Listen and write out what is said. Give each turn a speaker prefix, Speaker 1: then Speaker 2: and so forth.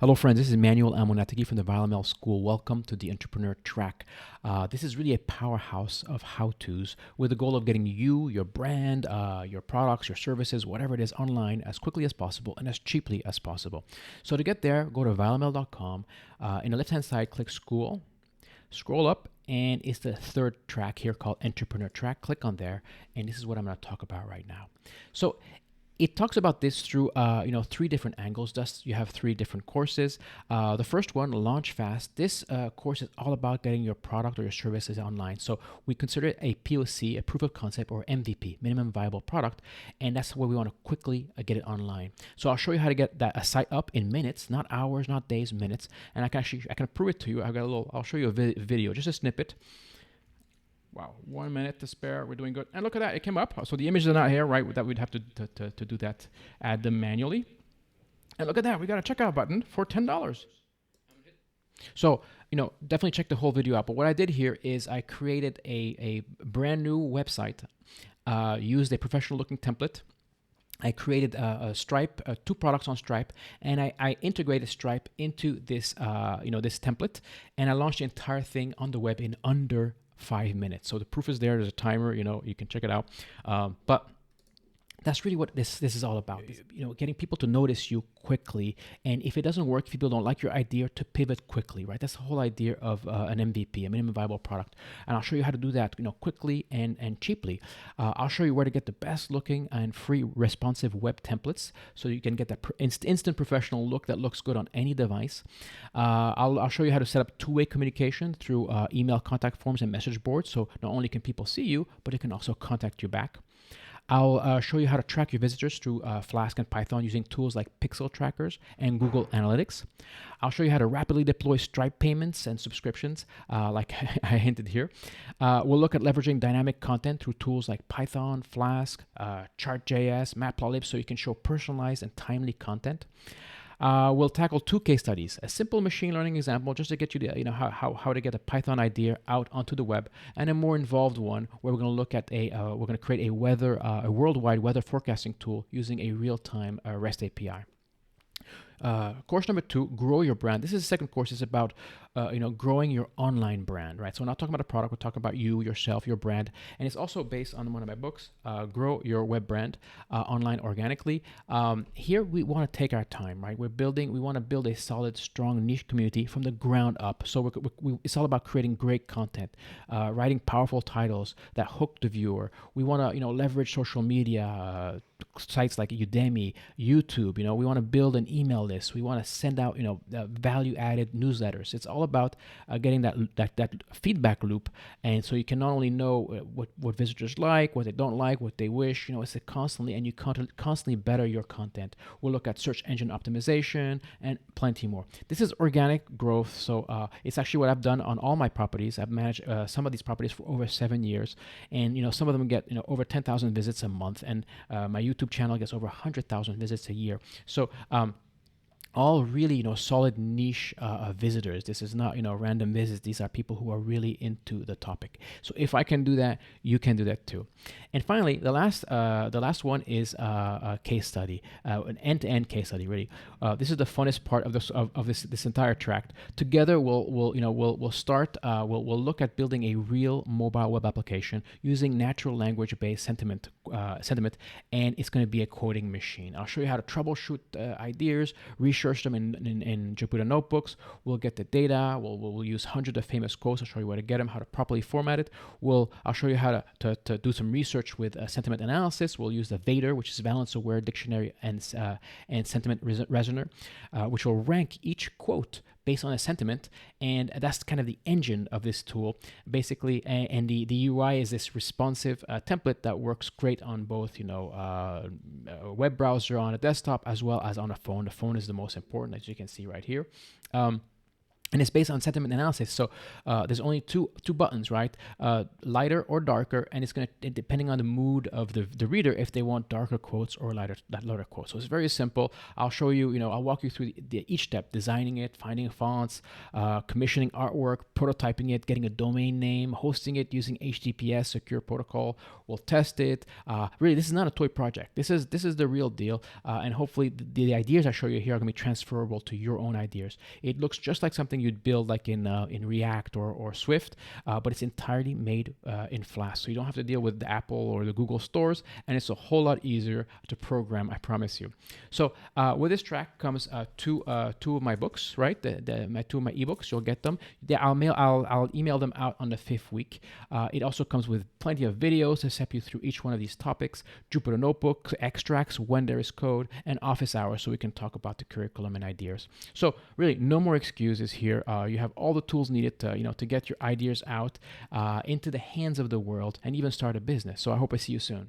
Speaker 1: Hello friends, this is Manuel Amonatigi from the ViralML School. Welcome to the Entrepreneur Track. This is really a powerhouse of how-tos with the goal of getting you, your brand, your products, your services, whatever it is online as quickly as possible and as cheaply as possible. So to get there, go to viralml.com. In the left-hand side, click School. Scroll up and it's the third track here called Entrepreneur Track. Click on there and this is what I'm going to talk about right now. So it talks about this through, three different angles. Thus, you have three different courses. The first one, Launch Fast. This course is all about getting your product or your services online. So we consider it a POC, a proof of concept, or MVP, minimum viable product, and that's where we want to quickly get it online. So I'll show you how to get a site up in minutes, not hours, not days, minutes. And I can prove it to you. I'll show you a video, just a snippet. Wow, 1 minute to spare. We're doing good. And look at that, it came up. So the images are not here, right? That we'd have to do that, add them manually. And look at that, we got a checkout button for $10. So, definitely check the whole video out. But what I did here is I created a brand new website, used a professional looking template. I created a Stripe, two products on Stripe, and I integrated Stripe into this, this template, and I launched the entire thing on the web in under 5 minutes. So the proof is there. There's a timer. You can check it out. But that's really what this is all about. Getting people to notice you quickly, and if it doesn't work, if people don't like your idea, to pivot quickly, right? That's the whole idea of an MVP, a minimum viable product. And I'll show you how to do that, quickly and cheaply. I'll show you where to get the best looking and free responsive web templates, so you can get that instant professional look that looks good on any device. I'll show you how to set up two-way communication through email contact forms and message boards. So not only can people see you, but they can also contact you back. I'll show you how to track your visitors through Flask and Python using tools like Pixel Trackers and Google Analytics. I'll show you how to rapidly deploy Stripe payments and subscriptions, like I hinted here. We'll look at leveraging dynamic content through tools like Python, Flask, Chart.js, Matplotlib, so you can show personalized and timely content. We'll tackle two case studies, a simple machine learning example just to get you the, how to get a Python idea out onto the web, and a more involved one where we're going to look at we're going to create a worldwide weather forecasting tool using a real-time REST API. Course number 2, grow your brand. This is the second course. It's about growing your online brand, right? So we're not talking about a product. We're talking about you, yourself, your brand, and it's also based on one of my books, Grow Your Web Brand Online Organically. Here we want to take our time, right? We want to build a solid, strong niche community from the ground up. So it's all about creating great content, writing powerful titles that hook the viewer. We want to leverage social media. Sites like Udemy, YouTube, we want to build an email list. We want to send out, value-added newsletters. It's all about getting that feedback loop, and so you can not only know what visitors like, what they don't like, what they wish. It's constantly, and you constantly better your content. We'll look at search engine optimization and plenty more. This is organic growth, so it's actually what I've done on all my properties. I've managed some of these properties for over 7 years, and some of them get over 10,000 visits a month, and my YouTube channel gets over 100,000 visits a year. So all really solid niche visitors. This is not random visits. These are people who are really into the topic. So if I can do that, you can do that too. And finally, the last one is a case study, an end-to-end case study. Really, this is the funnest part of this entire tract. Together, we'll start. We'll look at building a real mobile web application using natural language-based sentiment, and it's going to be a coding machine. I'll show you how to troubleshoot ideas, research them in Jupyter notebooks. We'll get the data. We'll use hundreds of famous quotes. I'll show you where to get them, how to properly format it. I'll show you how to do some research with sentiment analysis. We'll use the Vader, which is Valence-Aware Dictionary, and Sentiment Reasoner, which will rank each quote based on a sentiment, and that's kind of the engine of this tool, basically. And the UI is this responsive template that works great on both, a web browser, on a desktop, as well as on a phone. The phone is the most important, as you can see right here. and it's based on sentiment analysis. So there's only two buttons, right? Lighter or darker, and it's going to, depending on the mood of the reader, if they want darker quotes or lighter quotes. So it's very simple. I'll show you, I'll walk you through each step: designing it, finding fonts, commissioning artwork, prototyping it, getting a domain name, hosting it using HTTPS secure protocol. We'll test it. Really, this is not a toy project. This is the real deal, and hopefully the ideas I show you here are going to be transferable to your own ideas. It looks just like something you'd build like in React or Swift, but it's entirely made in Flask. So you don't have to deal with the Apple or the Google stores, and it's a whole lot easier to program, I promise you. So with this track comes two of my books, right? Two of my ebooks. You'll get them. I'll email them out on the 5th week. It also comes with plenty of videos to step you through each one of these topics: Jupyter Notebook, extracts when there is code, and office hours, so we can talk about the curriculum and ideas. So really, no more excuses here. You have all the tools needed to get your ideas out into the hands of the world and even start a business. So I hope I see you soon.